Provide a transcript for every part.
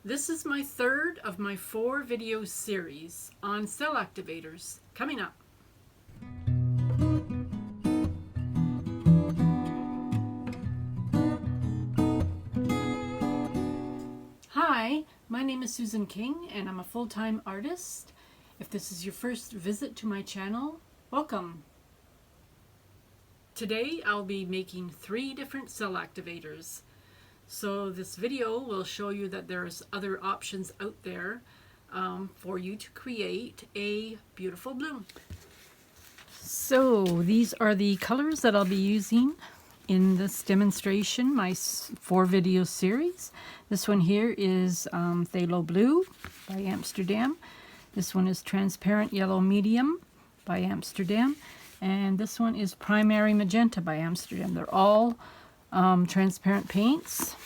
This is my third of my 4 video series on cell activators coming up. Hi, my name is Susan King and I'm a full-time artist. If this is your first visit to my channel, welcome. Today I'll be making 3 different cell activators. So this video will show you that there's other options out there for you to create a beautiful bloom. So these are the colors that I'll be using in this demonstration, my 4 video series. This one here is Phthalo Blue by Amsterdam. This one is Transparent Yellow Medium by Amsterdam. And this one is Primary Magenta by Amsterdam. They're all transparent paints.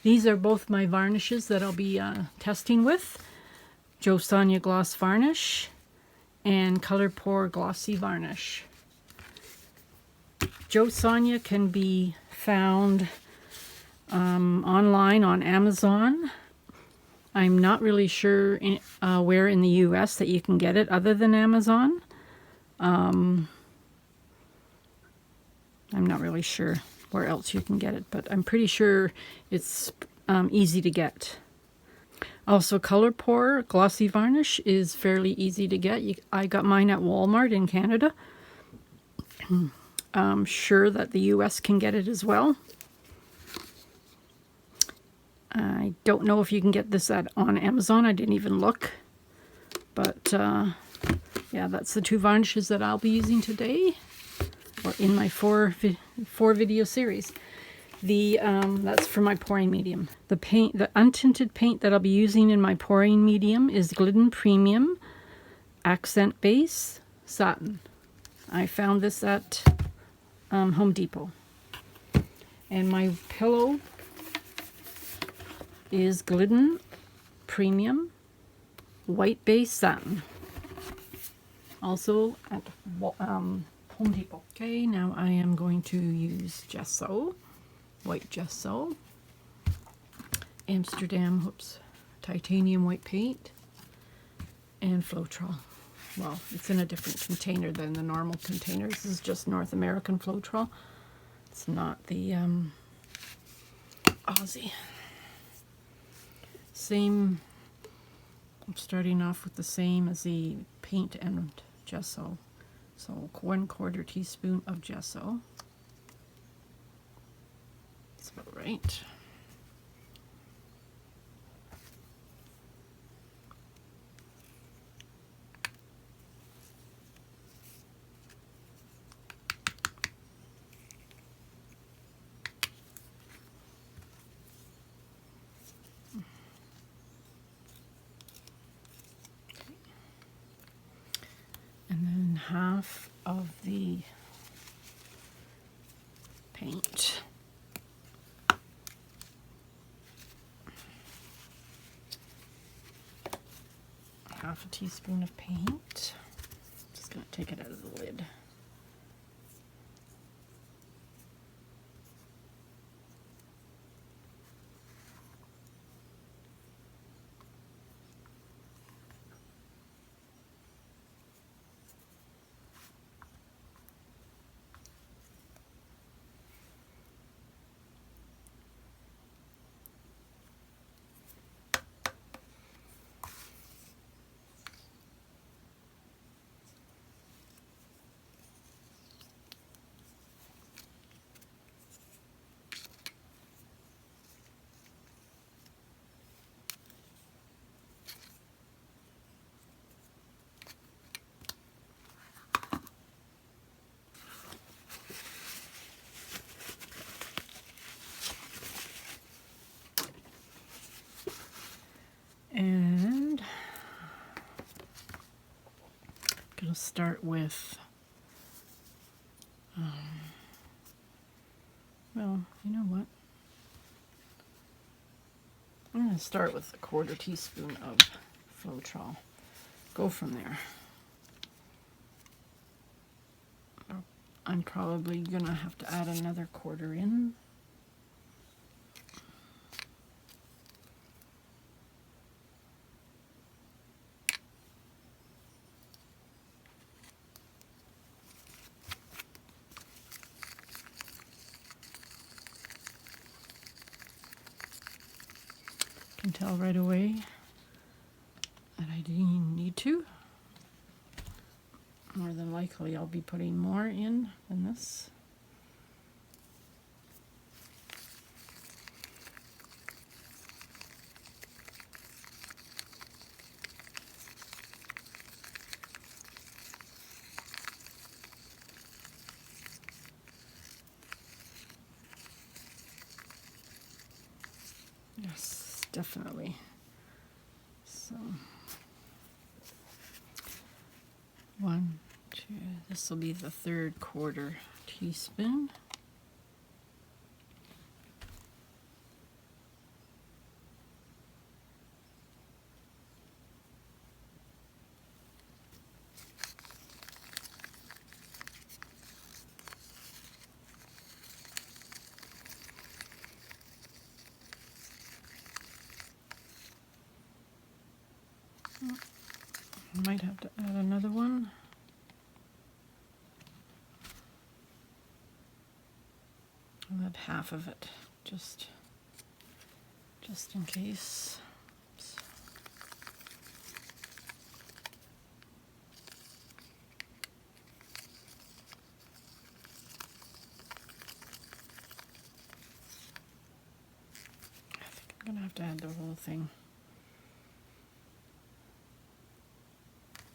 These are both my varnishes that I'll be testing with. JoSonja Gloss Varnish and Color Pour Glossy Varnish. JoSonja can be found online on Amazon. I'm not really sure where in the US that you can get it other than Amazon. I'm not really sure where else you can get it, but I'm pretty sure it's easy to get. Also, Color Pour Glossy Varnish is fairly easy to get. I got mine at Walmart in Canada. I'm sure that the US can get it as well. I don't know if you can get this on Amazon. I didn't even look. But yeah, that's the 2 varnishes that I'll be using today, or in my 4 video series. That's for my pouring medium. The untinted paint that I'll be using in my pouring medium is Glidden Premium Accent Base Satin. I found this at Home Depot. And my pillow is Glidden Premium White Base Satin. Also at Home Depot. Okay, now I am going to use Gesso, white Gesso, Amsterdam, titanium white paint, and Floetrol. Well, it's in a different container than the normal containers. This is just North American Floetrol. It's not the Aussie. Same, I'm starting off with the same as the paint and Gesso. So 1/4 teaspoon of Gesso. That's about right. And then half of the paint. Half a teaspoon of paint. Just going to take it out of the lid. And I'm going to start with, well, you know what? I'm going to start with 1/4 teaspoon of Floetrol. Go from there. I'm probably going to have to add another 1/4 in. can tell right away that I need to. More than likely I'll be putting more in than this. Yes, definitely. So 1, 2, this will be the 3/4 teaspoon. I might have to add another one. I'll add half of it, just in case. Oops. I think I'm gonna have to add the whole thing.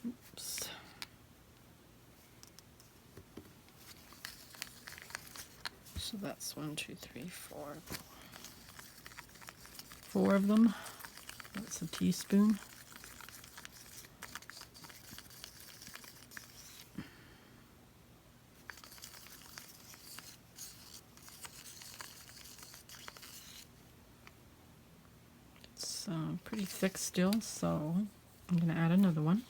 Oops. So that's 1, 2, 3, 4. 4 of them. That's a teaspoon. It's pretty thick still, so I'm going to add another one.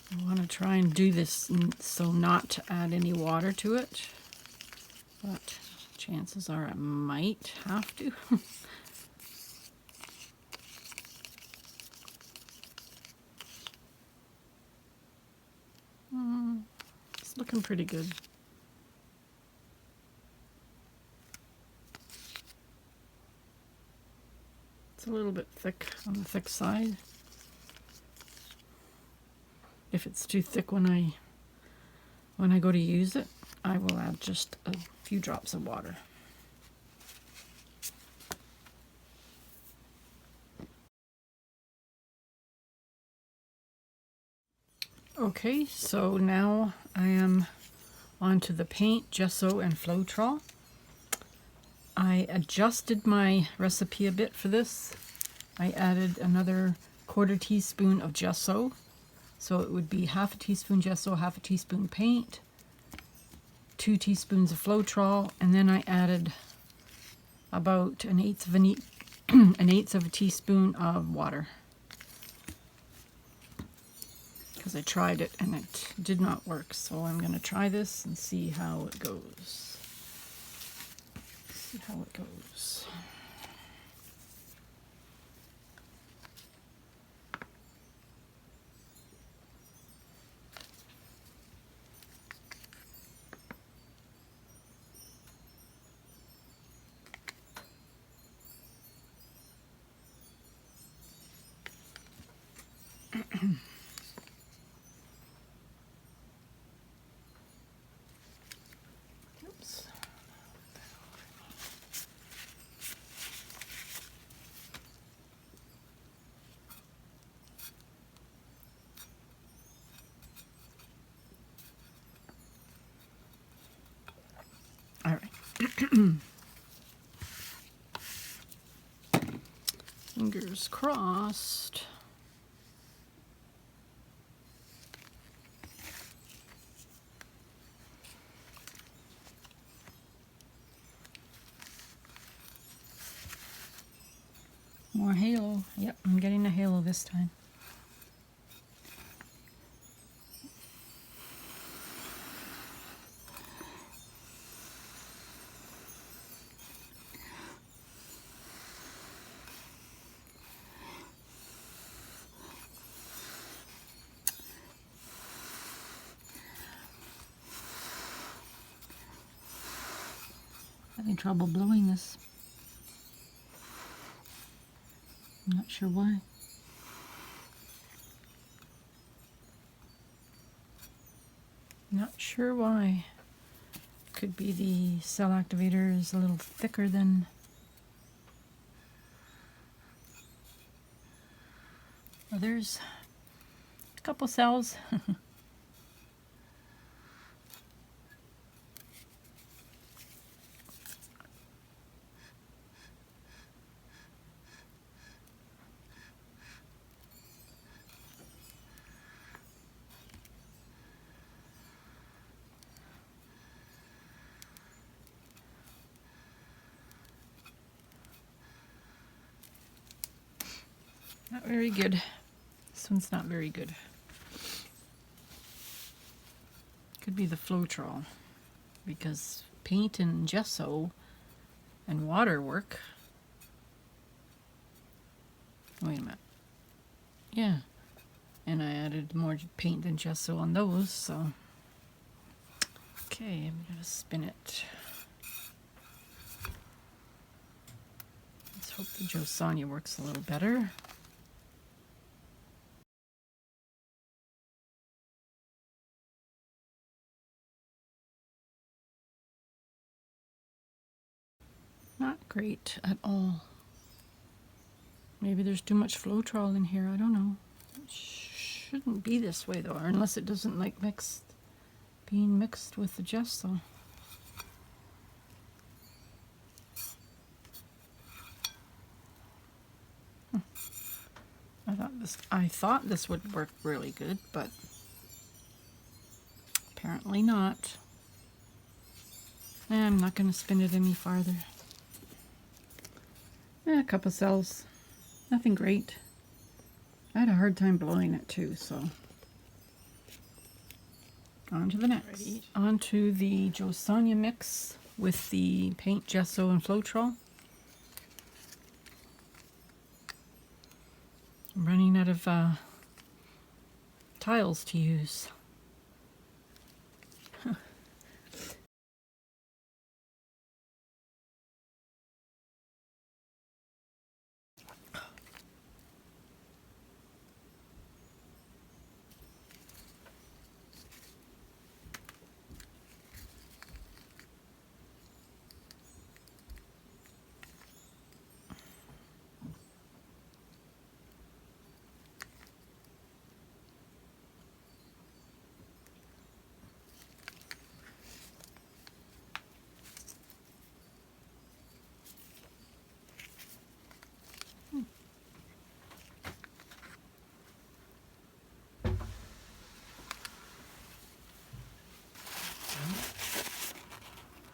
I want to try and do this so not to add any water to it, but chances are I might have to. It's looking pretty good. It's a little bit thick, on the thick side. If it's too thick when I go to use it, I will add just a few drops of water. Okay, so now I am onto the paint, Gesso, and Floetrol. I adjusted my recipe a bit for this. I added another 1/4 teaspoon of Gesso. So it would be 1/2 teaspoon Gesso, 1/2 teaspoon paint, 2 teaspoons of Floetrol, and then I added about an eighth of a teaspoon of water. Because I tried it and it did not work, so I'm going to try this and see how it goes. See how it goes. Oops. All right. Fingers crossed. More halo. Yep, I'm getting a halo this time. Having trouble blowing this. I'm not sure why. Not sure why. Could be the cell activator is a little thicker than others. A couple cells. Not very good. This one's not very good. Could be the Floetrol, because paint and gesso and water work. Wait a minute. Yeah. And I added more paint than gesso on those, so. Okay, I'm gonna spin it. Let's hope the JoSonja works a little better. Not great at all. Maybe there's too much Floetrol in here, I don't know. It shouldn't be this way though, unless it doesn't like being mixed with the gesso. I thought this would work really good, but apparently not. I'm not going to spin it any farther. A couple cells. Nothing great. I had a hard time blowing it too, so. On to the next. Ready. On to the JoSonja mix with the paint, gesso, and Floetrol. I'm running out of tiles to use.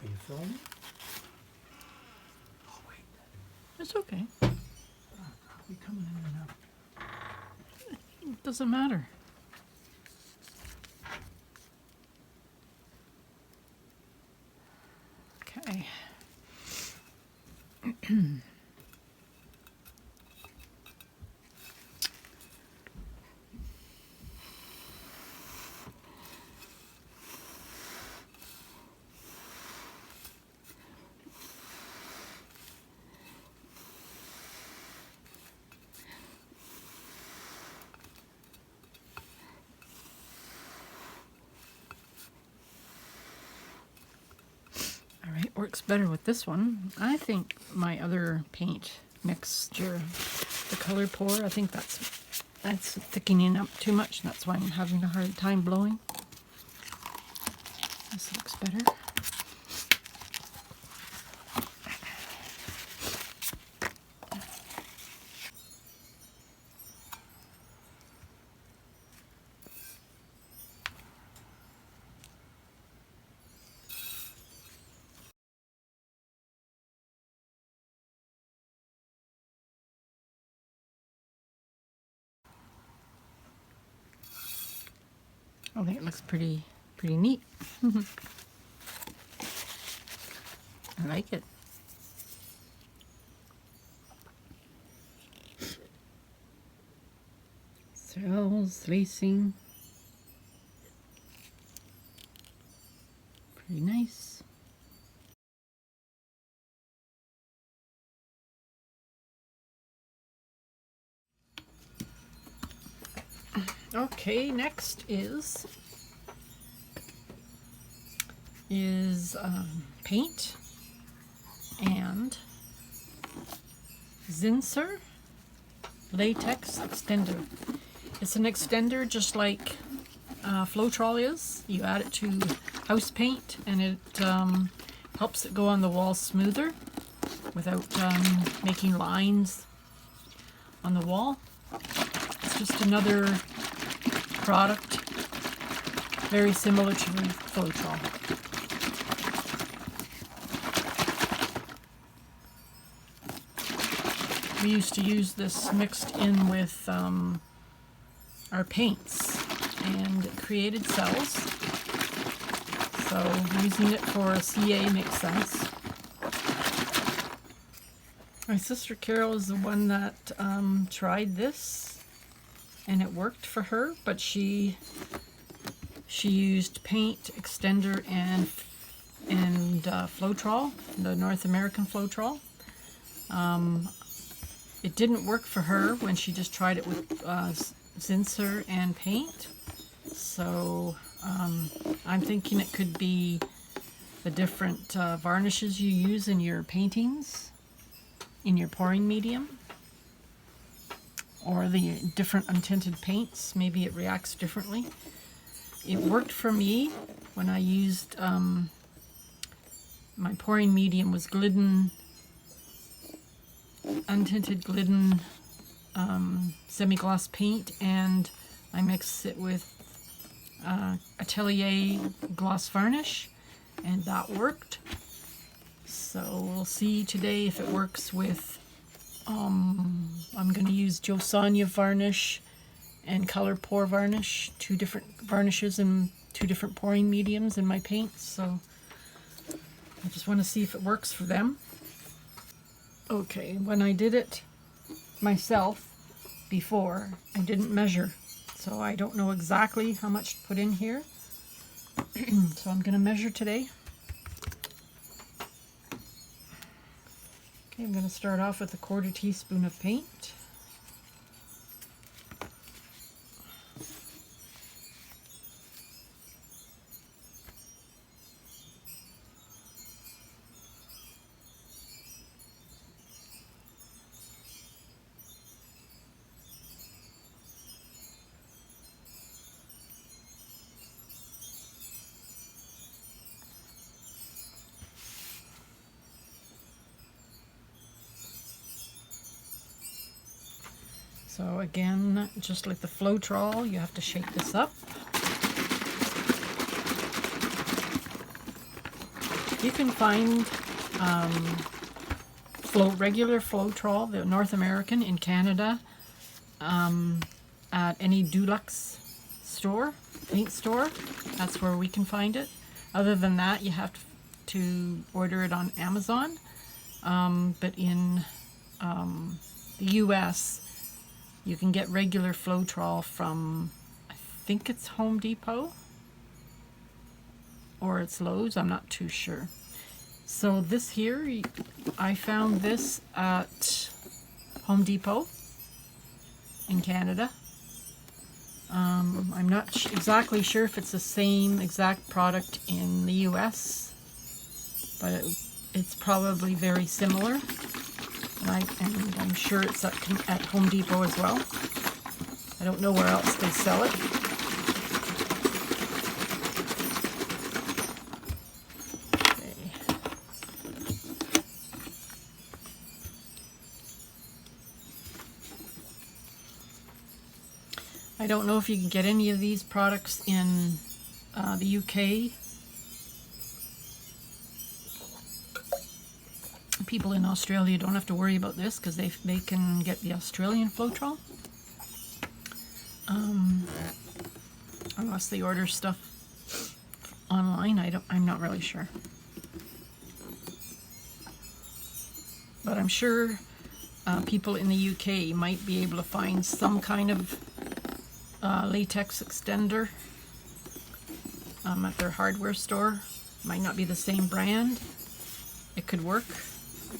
Are you filming? Oh, wait. It's okay. Are we coming in and out? It doesn't matter. Okay. Alright, works better with this one. I think my other paint mixture, the color pour, I think that's thickening up too much, and that's why I'm having a hard time blowing. This looks better. I think it looks pretty neat. I like it. Cells, lacing. Pretty nice. Okay, next is paint and Zinsser latex extender. It's an extender just like Floetrol is. You add it to house paint and it helps it go on the wall smoother without making lines on the wall. It's just another product very similar to Floetrol. We used to use this mixed in with our paints, and it created cells. So using it for a CA makes sense. My sister Carole is the one that tried this, and it worked for her, but she used paint, extender, and Floetrol, the North American Floetrol. It didn't work for her when she just tried it with Zinsser and paint. So I'm thinking it could be the different varnishes you use in your paintings, in your pouring medium, or the different untinted paints. Maybe it reacts differently. It worked for me when I used my pouring medium was Glidden, untinted Glidden semi-gloss paint, and I mixed it with Atelier Gloss Varnish, and that worked. So we'll see today if it works with I'm going to use JoSonja Varnish and Color Pour Varnish, two different varnishes and two different pouring mediums in my paints. So I just want to see if it works for them. Okay, when I did it myself before, I didn't measure, so I don't know exactly how much to put in here. So I'm going to measure today. Okay, I'm going to start off with a 1/4 teaspoon of paint. So again, just like the Floetrol, you have to shake this up. You can find regular Floetrol, the North American, in Canada at any Dulux store, paint store. That's where we can find it. Other than that, you have to order it on Amazon. But in the US, you can get regular Floetrol from, I think it's Home Depot, or it's Lowe's, I'm not too sure. So this here, I found this at Home Depot in Canada. I'm not exactly sure if it's the same exact product in the US, but it's probably very similar. And I'm sure it's at Home Depot as well. I don't know where else they sell it. Okay. I don't know if you can get any of these products in the UK. People in Australia don't have to worry about this because they can get the Australian Floetrol. Unless they order stuff online, I'm not really sure. But I'm sure people in the UK might be able to find some kind of latex extender at their hardware store. Might not be the same brand. It could work.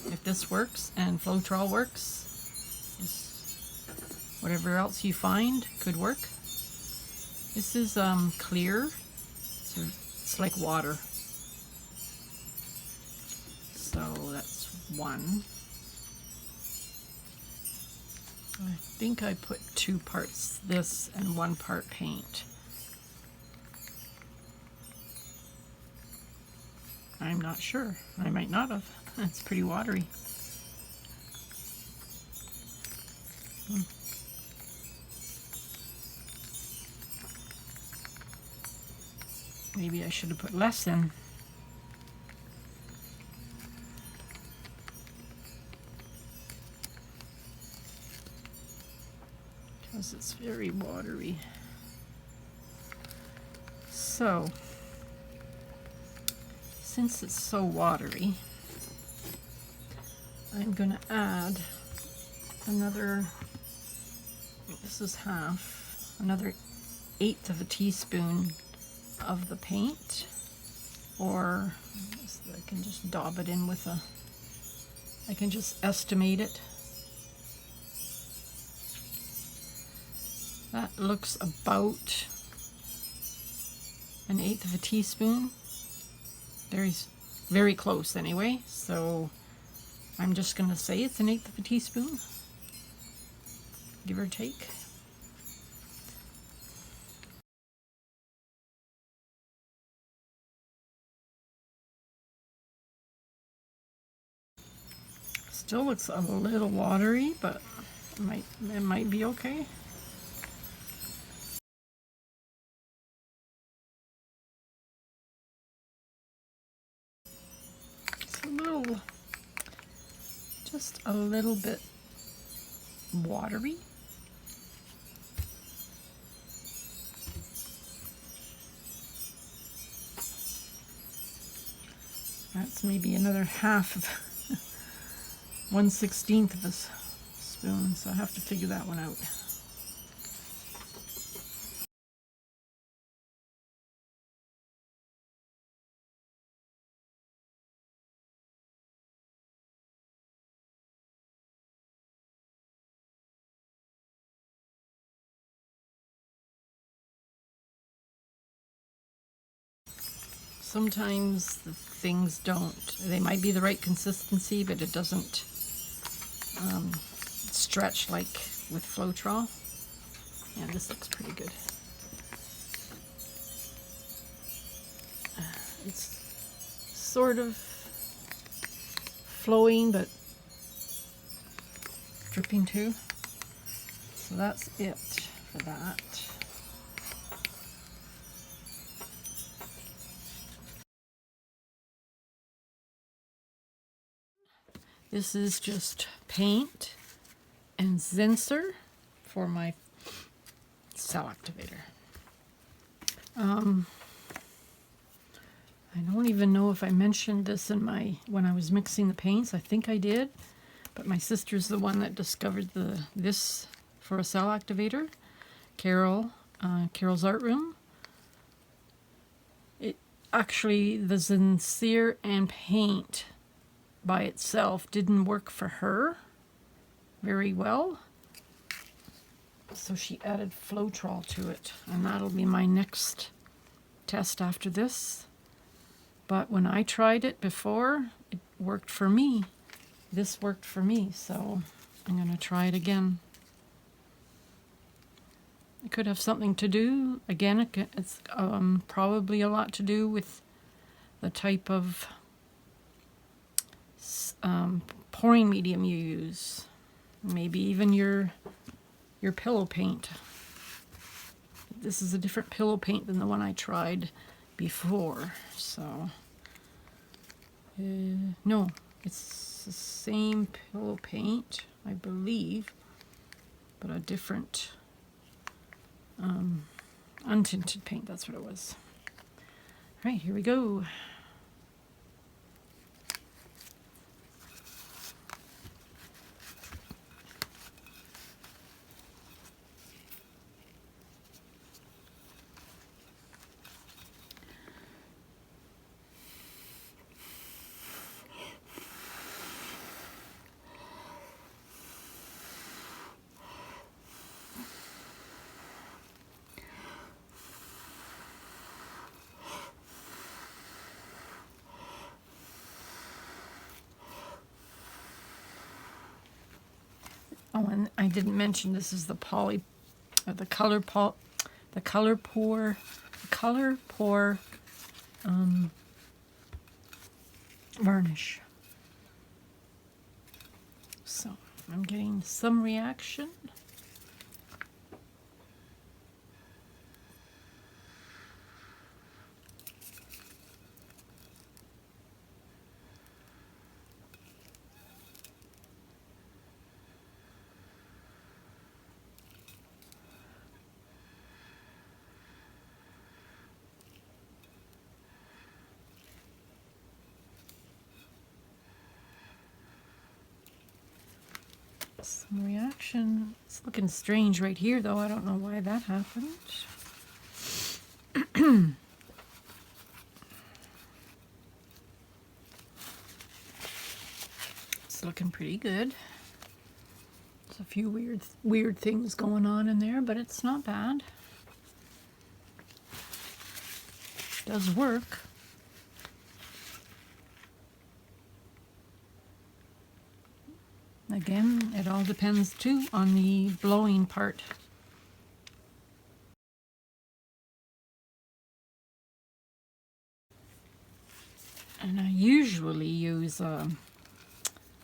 If this works and Floetrol works, whatever else you find could work. This is clear, so it's like water. So that's one. I think I put 2 parts this and 1 part paint. I'm not sure. I might not have. It's pretty watery. Maybe I should have put less in. Because it's very watery. So, since it's so watery, I'm going to add another, this is half, another 1/8 of a teaspoon of the paint, or I can just daub it in with I can just estimate it. That looks about 1/8 of a teaspoon. Very close anyway, so I'm just going to say it's 1/8 of a teaspoon, give or take. Still looks a little watery, but it might be okay. It's just a little bit watery. That's maybe another half of 1/16 of a spoon, so I have to figure that one out. Sometimes the things they might be the right consistency, but it doesn't stretch like with Floetrol. Yeah, this looks pretty good. It's sort of flowing, but dripping too. So that's it for that. This is just paint and Zinsser for my Cell Activator. I don't even know if I mentioned this when I was mixing the paints. I think I did, but my sister's the one that discovered this for a Cell Activator. Carole's Art Room. Actually, the Zinsser and paint by itself didn't work for her very well, so she added Floetrol to it, and that'll be my next test after this. But when I tried it before, it worked for me. This worked for me, so I'm going to try it again. It could have something to do, again, it's probably a lot to do with the type of pouring medium you use. Maybe even your pillow paint. This is a different pillow paint than the one I tried before, so no, it's the same pillow paint, I believe, but a different untinted paint. That's what it was. All right, here we go. Oh, and I didn't mention this is the color pour varnish. So I'm getting some reaction. Some reaction. It's looking strange right here, though. I don't know why that happened. It's looking pretty good. There's a few weird things going on in there, but it's not bad. It does work. Again, it all depends too on the blowing part. And I usually use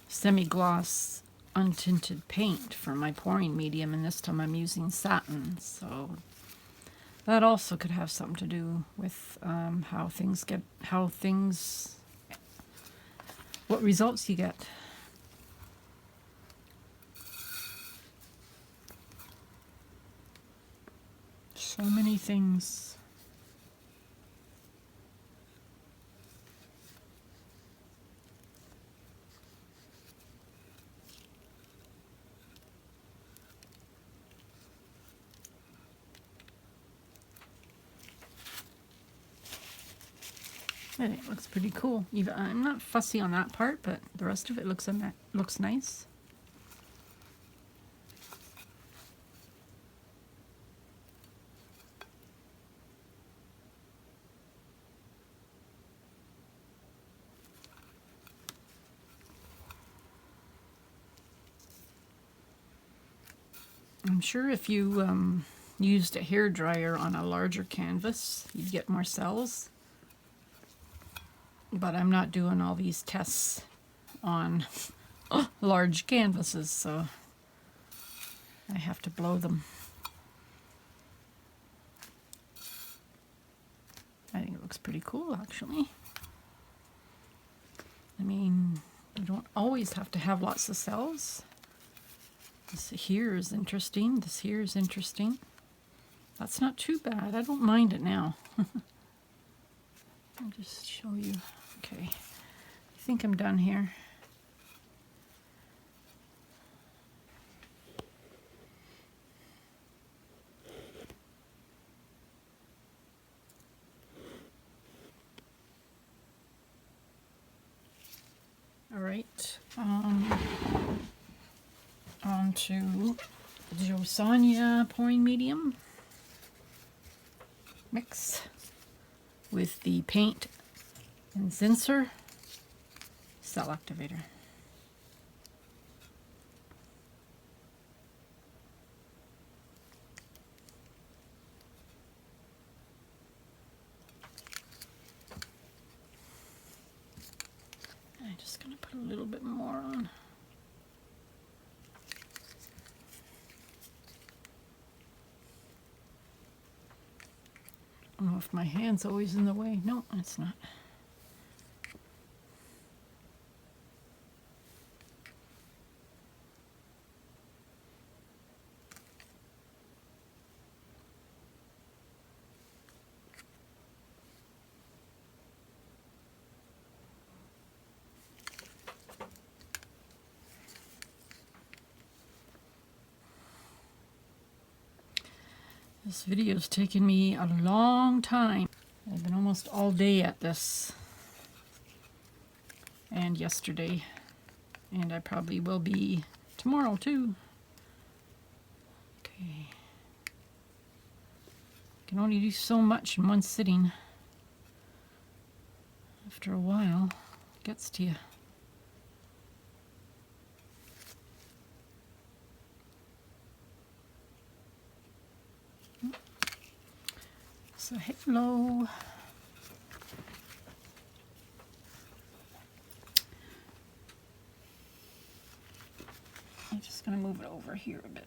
semi-gloss untinted paint for my pouring medium, and this time I'm using Satin, so that also could have something to do with what results you get. So many things. I think it looks pretty cool. I'm not fussy on that part, but the rest of it looks nice. I'm sure if you used a hairdryer on a larger canvas, you'd get more cells. But I'm not doing all these tests on large canvases, so I have to blow them. I think it looks pretty cool, actually. I mean, you don't always have to have lots of cells. This here is interesting. This here is interesting. That's not too bad. I don't mind it now. I'll just show you. Okay. I think I'm done here. All right. On to JoSonja pouring medium mix with the paint and Zinsser Cell Activator. I'm just going to put a little bit more on. I don't know if my hand's always in the way. No, it's not. This video's taken me a long time. I've been almost all day at this, and yesterday, and I probably will be tomorrow too. Okay. Can only do so much in one sitting. After a while, it gets to you. So hello. I'm just going to move it over here a bit.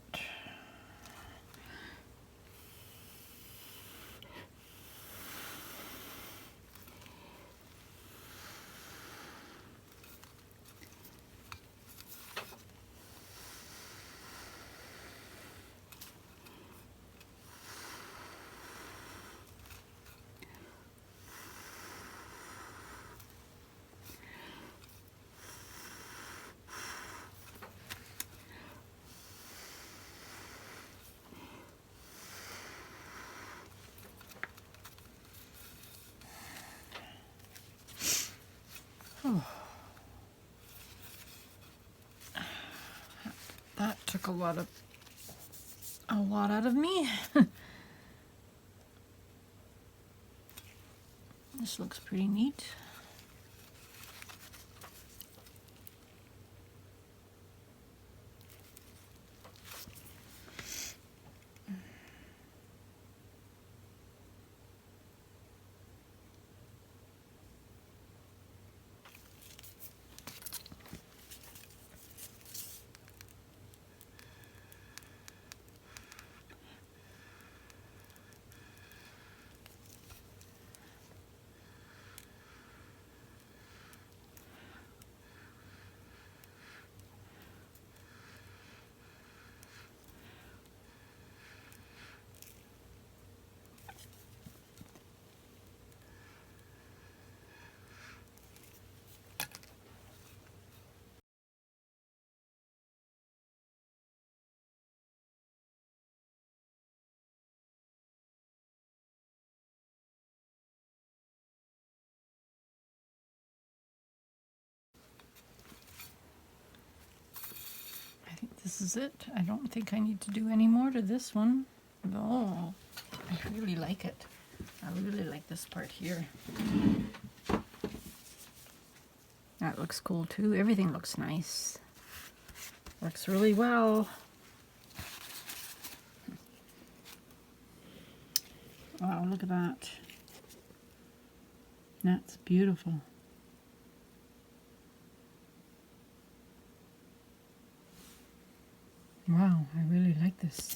Oh. That took a lot out of me. This looks pretty neat. I think this is it. I don't think I need to do any more to this one. Oh, I really like it. I really like this part here. That looks cool too. Everything looks nice. Works really well. Wow, look at that. That's beautiful. Wow, I really like this.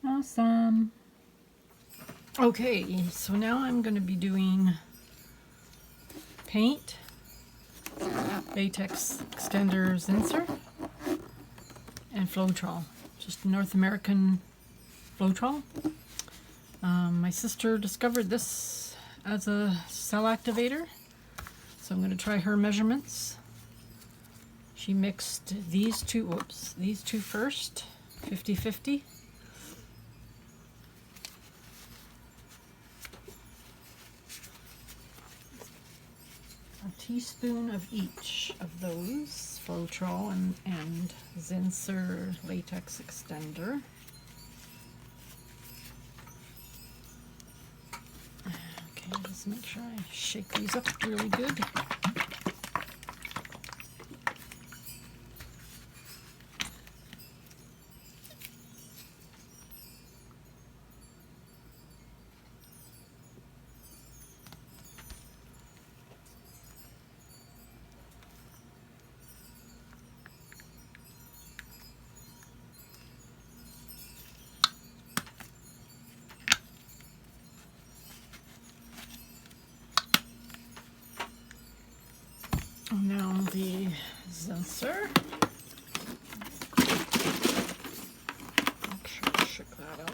Awesome. Okay, so now I'm going to be doing paint, latex extender Zinsser, and Floetrol. Just North American Floetrol. My sister discovered this as a cell activator, so I'm going to try her measurements. She mixed these two first, 50-50. A teaspoon of each of those, Floetrol and Zinsser latex extender. Okay, just make sure I shake these up really good. Now the Zinsser. Make sure I shake that up.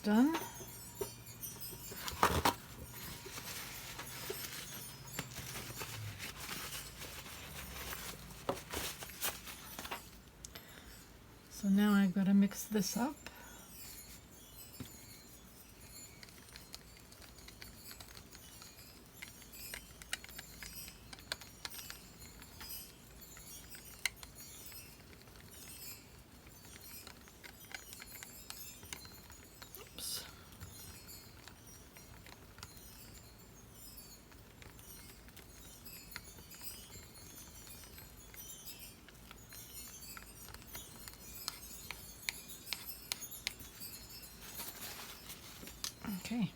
Done. this up. Oops. Okay.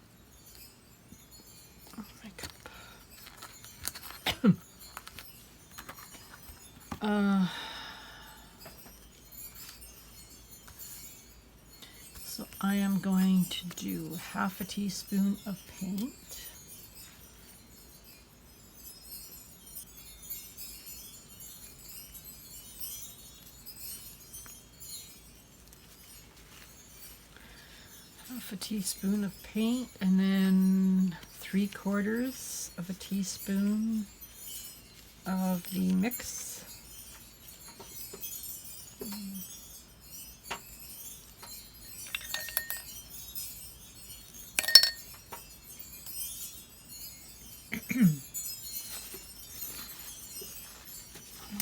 Oh, my cup. So I am going to do half a teaspoon of paint. Half a teaspoon of paint, and then 3/4 of a teaspoon of the mix.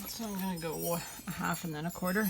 So I'm going to go a half and then a quarter.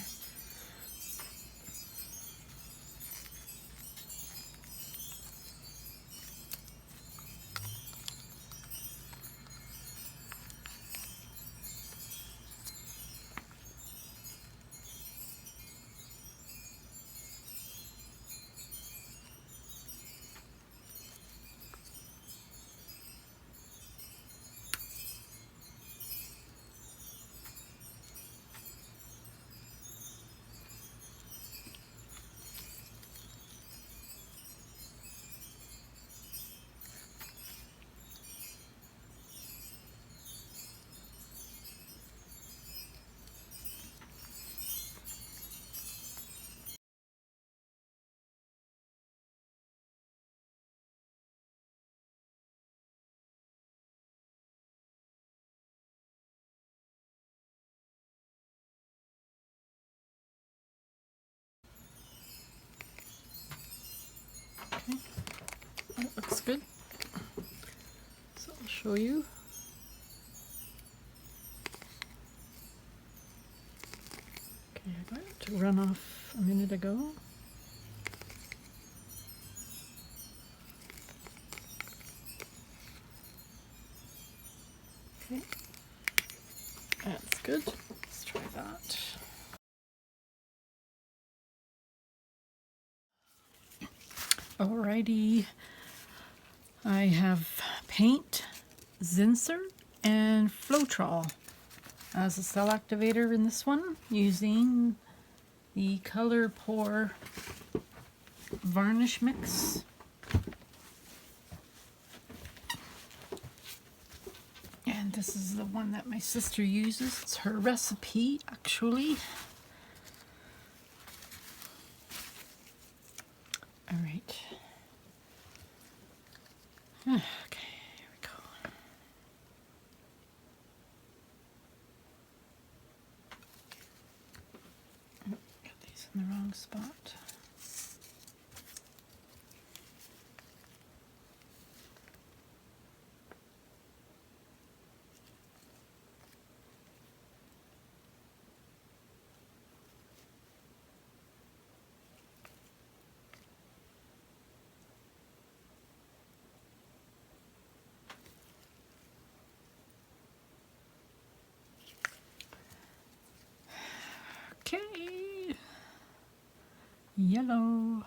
Okay, that looks good. So I'll show you. Okay, I got it to run off a minute ago. Okay, that's good. Let's try that. Alrighty, I have paint, Zinsser, and Floetrol as a cell activator in this one, using the Color Pour varnish mix. And this is the one that my sister uses. It's her recipe, actually. All right. Okay, here we go. Oh, got these in the wrong spot. Okay, yellow.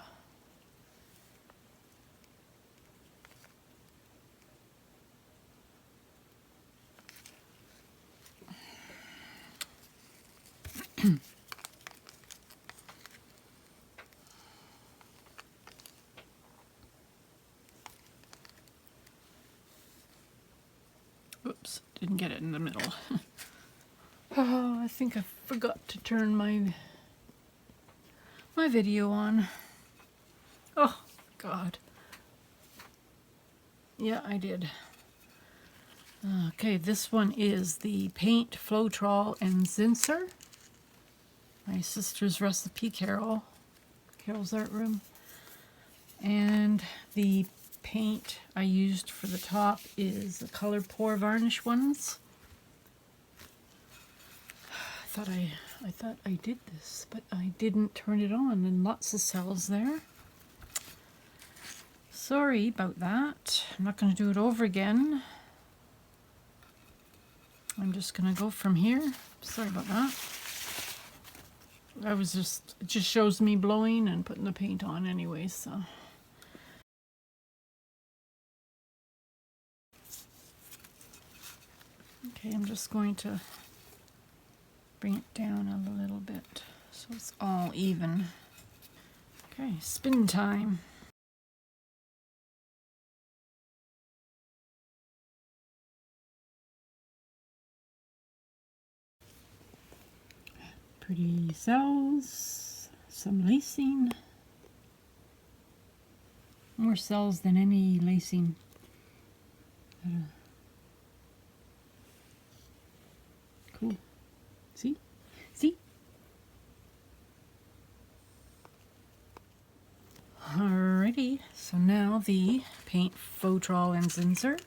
Oops, didn't get it in the middle. Oh, I think I forgot to turn my video on. Oh, God. Yeah, I did. Okay, this one is the paint, Floetrol, and Zinsser. My sister's recipe, Carole. Carole's art room. And the paint I used for the top is the Color Pour Varnish ones. I thought I did this, but I didn't turn it on, and lots of cells there. Sorry about that. I'm not going to do it over again. I'm just going to go from here. Sorry about that. It just shows me blowing and putting the paint on anyway, so. Okay, I'm just going to bring it down a little bit so it's all even. Okay, spin time. Pretty cells, some lacing. More cells than any lacing. Cool. See? See? Alrighty, so now the paint Floetrol and Zinsser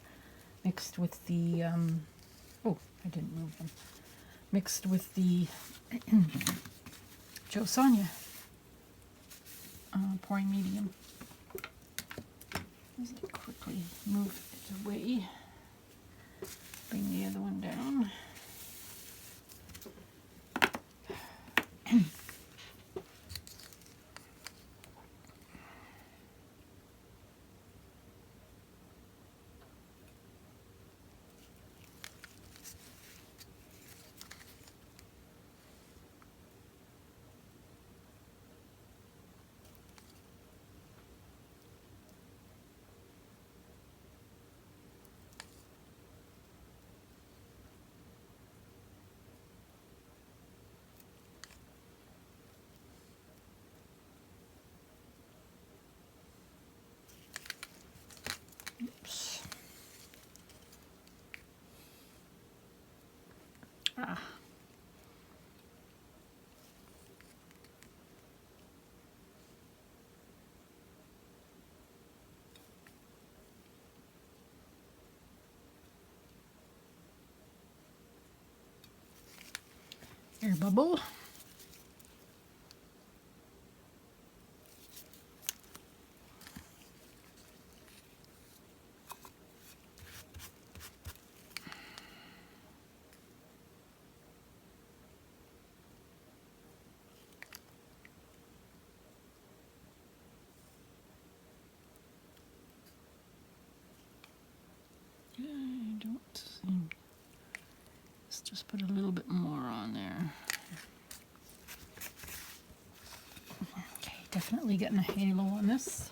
mixed with the, oh, I didn't move them. Mixed with the JoSonja pouring medium. As I quickly move it away, bring the other one down. Oops. Ah. Air bubble. I don't think. Let's just put a little bit more on there. Okay, definitely getting a halo on this.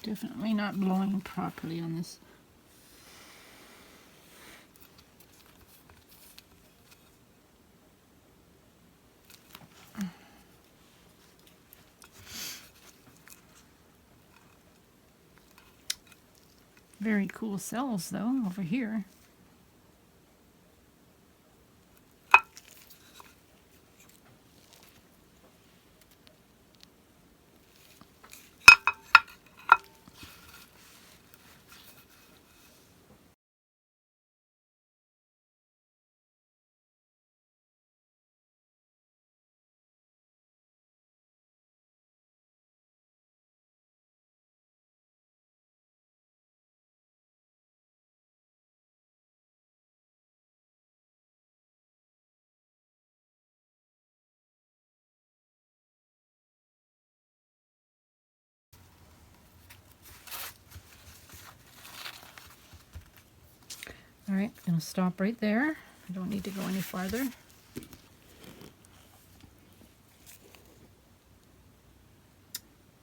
Definitely not blowing properly on this. Very cool cells though over here. All right, I'm gonna stop right there. I don't need to go any farther.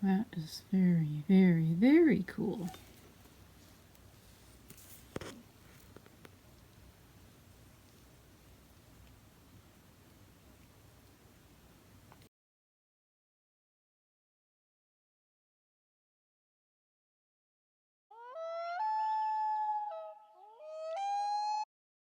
That is very, very, very cool.